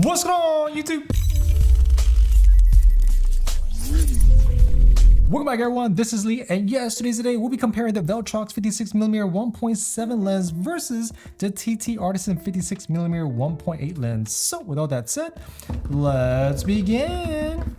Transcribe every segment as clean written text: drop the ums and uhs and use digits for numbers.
What's going on, YouTube? Welcome back, everyone. This is Lee, and yes, today we'll be comparing the Viltrox 56mm 1.7 lens versus the TTARTISAN 56mm 1.8 lens. So with all that said, let's begin.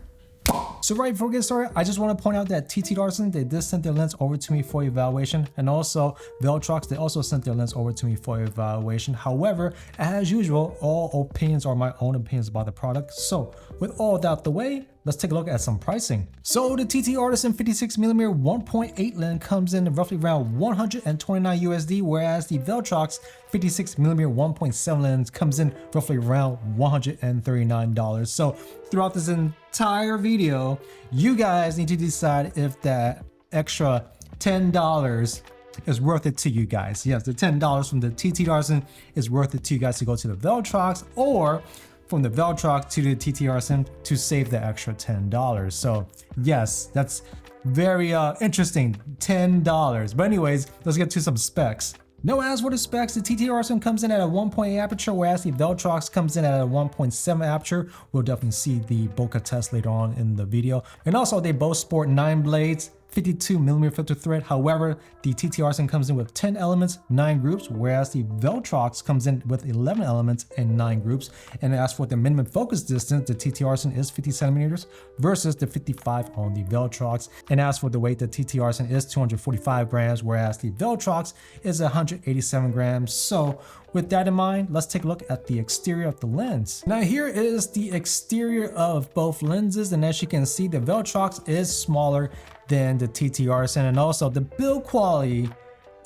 So right before we get started, I just want to point out that TTARTISAN, they did send their lens over to me for evaluation, and also Viltrox, they also sent their lens over to me for evaluation. However, as usual, all opinions are my own opinions about the product. So with all that out of the way, let's take a look at some pricing. So the TTARTISAN 56mm 1.8 lens comes in roughly around 129 USD, whereas the Viltrox 56mm 1.7 lens comes in roughly around $139. So throughout this entire video, you guys need to decide if that extra $10 is worth it to you guys. Yes, the $10 from the TTARTISAN is worth it to you guys to go to the Viltrox, or from the Viltrox to the TTARTISAN to save the extra $10. So yes, that's very interesting, $10. But anyways, let's get to some specs. Now, as for the specs, the TTARTISAN comes in at a 1.8 aperture, whereas the Viltrox comes in at a 1.7 aperture. We'll definitely see the bokeh test later on in the video. And also, they both sport 9 blades, 52mm filter thread. However, the TTARTISAN comes in with 10 elements, 9 groups, whereas the Viltrox comes in with 11 elements and 9 groups. And as for the minimum focus distance, the TTARTISAN is 50 centimeters versus the 55 on the Viltrox. And as for the weight, the TTARTISAN is 245 grams, whereas the Viltrox is 187 grams. So with that in mind, let's take a look at the exterior of the lens. Now here is the exterior of both lenses, and as you can see, the Viltrox is smaller than the TTARTISAN, and also the build quality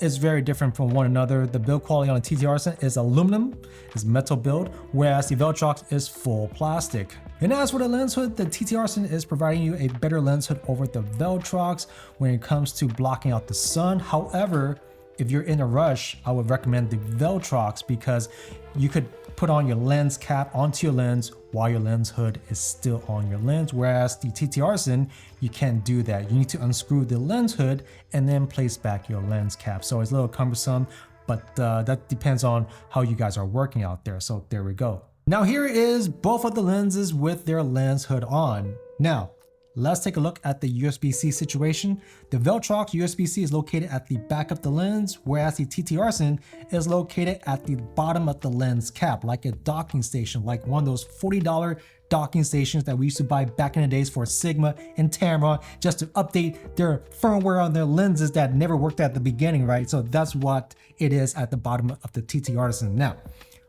is very different from one another. The build quality on the TTARTISAN is aluminum, is metal build, whereas the Viltrox is full plastic. And as for the lens hood, the TTARTISAN is providing you a better lens hood over the Viltrox when it comes to blocking out the sun. However, if you're in a rush, I would recommend the Viltrox because you could put on your lens cap onto your lens while your lens hood is still on your lens, whereas the TTARTISAN, you can't do that. You need to unscrew the lens hood and then place back your lens cap. So it's a little cumbersome, but that depends on how you guys are working out there. So there we go. Now here is both of the lenses with their lens hood on. Now, let's take a look at the USB-C situation. The Viltrox USB-C is located at the back of the lens, whereas the TTARTISAN is located at the bottom of the lens cap, like a docking station, like one of those $40 docking stations that we used to buy back in the days for Sigma and Tamron, just to update their firmware on their lenses that never worked at the beginning, right? So that's what it is at the bottom of the TTARTISAN. Now,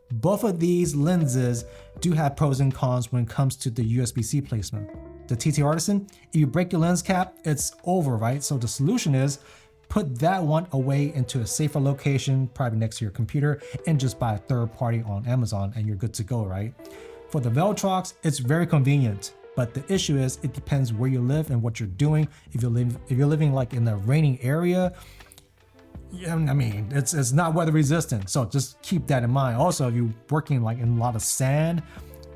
both of these lenses do have pros and cons when it comes to the USB-C placement. The TTARTISAN, if you break your lens cap, it's over, right? So the solution is put that one away into a safer location, probably next to your computer, and just buy a third party on Amazon and you're good to go, right? For the Viltrox, it's very convenient, but the issue is it depends where you live and what you're doing. If you're living like in a raining area, yeah, I mean, it's not weather resistant, so just keep that in mind. Also, if you're working like in a lot of sand,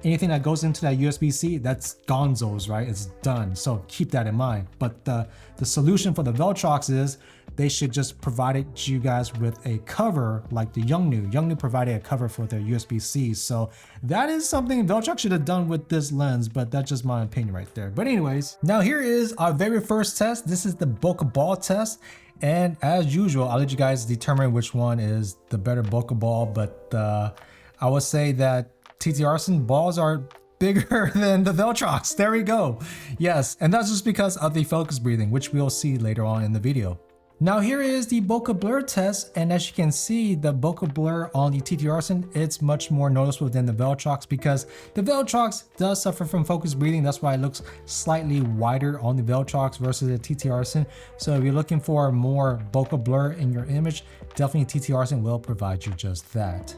anything that goes into that USB-C, that's gonzos, right? It's done. So keep that in mind. But the solution for the Viltrox is they should just provide you guys with a cover like the Yongnuo. Yongnuo provided a cover for their USB-C. So that is something Viltrox should have done with this lens, but that's just my opinion right there. But anyways, now here is our very first test. This is the bokeh ball test. And as usual, I'll let you guys determine which one is the better bokeh ball, but I would say that TTARTISAN balls are bigger than the Viltrox. There we go. Yes, and that's just because of the focus breathing, which we'll see later on in the video. Now here is the bokeh blur test, and as you can see, the bokeh blur on the TTARTISAN, it's much more noticeable than the Viltrox because the Viltrox does suffer from focus breathing. That's why it looks slightly wider on the Viltrox versus the TTARTISAN. So if you're looking for more bokeh blur in your image, definitely TTARTISAN will provide you just that.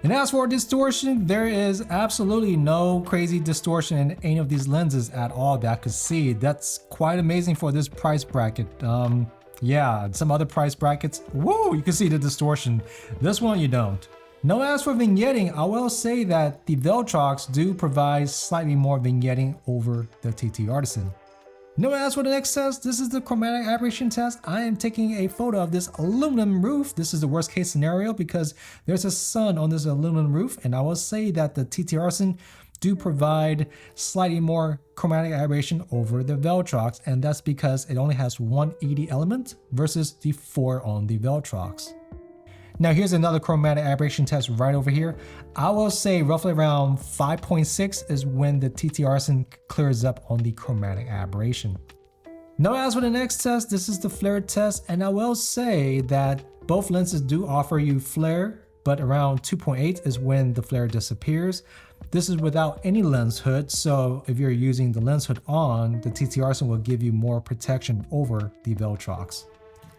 And as for distortion, there is absolutely no crazy distortion in any of these lenses at all that I could see. That's quite amazing for this price bracket. Yeah, some other price brackets, whoa, you can see the distortion. This one you don't. Now as for vignetting, I will say that the Viltrox do provide slightly more vignetting over the TTARTISAN. Now as for the next test, this is the chromatic aberration test. I am taking a photo of this aluminum roof. This is the worst case scenario because there's a sun on this aluminum roof, and I will say that the TTARTISAN do provide slightly more chromatic aberration over the Viltrox, and that's because it only has one ED element versus the 4 on the Viltrox. Now here's another chromatic aberration test right over here. I will say roughly around 5.6 is when the TTARTISAN clears up on the chromatic aberration. Now as for the next test, this is the flare test, and I will say that both lenses do offer you flare, but around 2.8 is when the flare disappears. This is without any lens hood, so if you're using the lens hood on, the TTARTISAN will give you more protection over the Viltrox.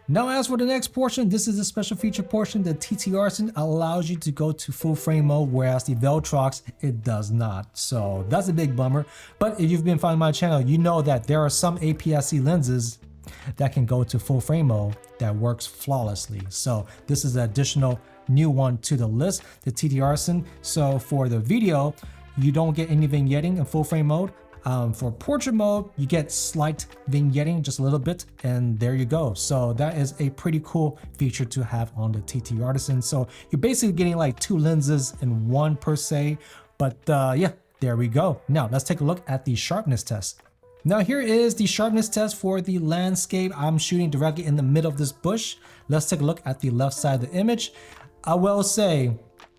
Now as for the next portion, this is the special feature portion. The TTARTISAN allows you to go to full frame mode, whereas the Viltrox, it does not. So that's a big bummer. But if you've been following my channel, you know that there are some APS-C lenses that can go to full frame mode that works flawlessly. So this is an additional new one to the list, the TTARTISAN. So for the video, you don't get any vignetting in full frame mode. For portrait mode, you get slight vignetting, just a little bit, and there you go. So that is a pretty cool feature to have on the TTARTISAN. So you're basically getting like 2 lenses in one per se, but yeah, there we go. Now let's take a look at the sharpness test. Now here is the sharpness test for the landscape. I'm shooting directly in the middle of this bush. Let's take a look at the left side of the image. I will say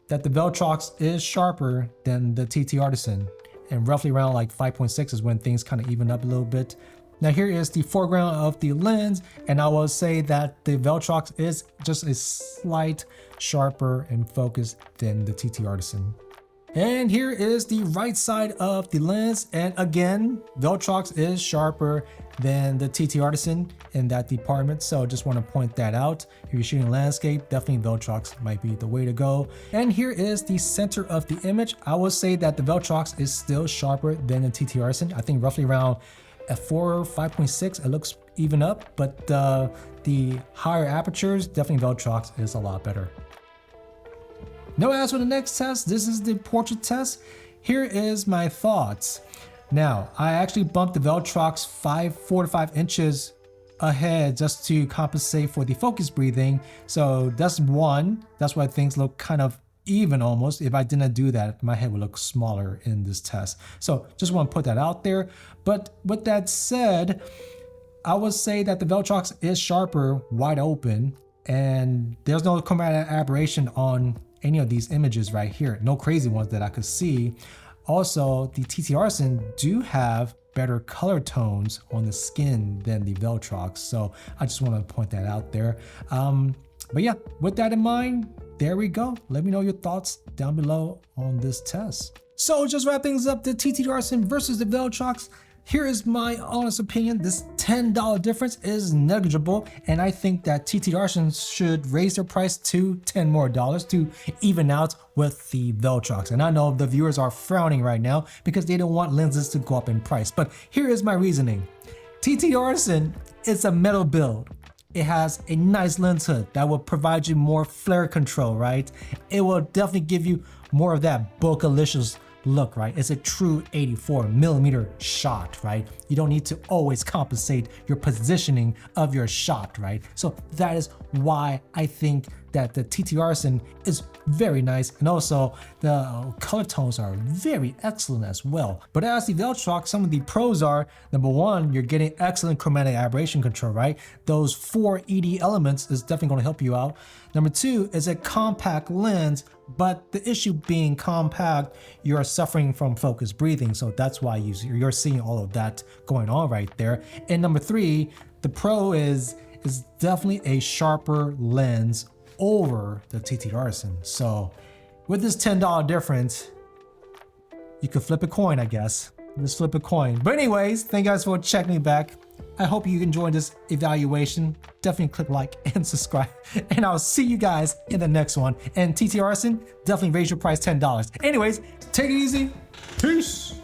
that the Viltrox is sharper than the TTARTISAN, and roughly around like 5.6 is when things kind of even up a little bit. Now here is the foreground of the lens, and I will say that the Viltrox is just a slight sharper in focus than the TTARTISAN. And here is the right side of the lens, and again, Viltrox is sharper than the TTARTISAN in that department, so just want to point that out. If you're shooting landscape, definitely Viltrox might be the way to go. And here is the center of the image. I would say that the Viltrox is still sharper than the TTARTISAN. I think roughly around f4, 5.6, it looks even up, but the higher apertures, definitely Viltrox is a lot better. Now as for the next test, this is the portrait test. Here is my thoughts. Now, I actually bumped the Viltrox 4 to 5 inches ahead just to compensate for the focus breathing. So that's one. That's why things look kind of even almost. If I didn't do that, my head would look smaller in this test. So just want to put that out there. But with that said, I would say that the Viltrox is sharper, wide open, and there's no chromatic aberration on any of these images right here. No crazy ones that I could see. Also, the TTARTISAN do have better color tones on the skin than the Viltrox. So I just want to point that out there. But yeah, with that in mind, there we go. Let me know your thoughts down below on this test. So just wrap things up, the TTARTISAN versus the Viltrox. Here is my honest opinion. This $10 difference is negligible, and I think that TTARTISAN should raise their price to $10 more to even out with the Viltrox. And I know the viewers are frowning right now because they don't want lenses to go up in price, but here is my reasoning. TTARTISAN is a metal build. It has a nice lens hood that will provide you more flare control, right? It will definitely give you more of that bokeh-licious look, right? It's a true 84mm shot, right? You don't need to always compensate your positioning of your shot, right? So that is why I think that the TTARTISAN is very nice, and also the color tones are very excellent as well. But as the Viltrox, some of the pros are, number one, you're getting excellent chromatic aberration control, right? Those 4 ED elements is definitely going to help you out. Number two is a compact lens, but the issue being compact, you're suffering from focus breathing, so that's why you're seeing all of that going on right there. And number three, the pro is definitely a sharper lens over the TTARTISAN. So with this $10 difference, you could flip a coin, I guess. Just flip a coin. But anyways, thank you guys for checking me back. I hope you enjoyed this evaluation. Definitely click like and subscribe. And I'll see you guys in the next one. And TTARTISAN, definitely raise your price $10. Anyways, take it easy. Peace.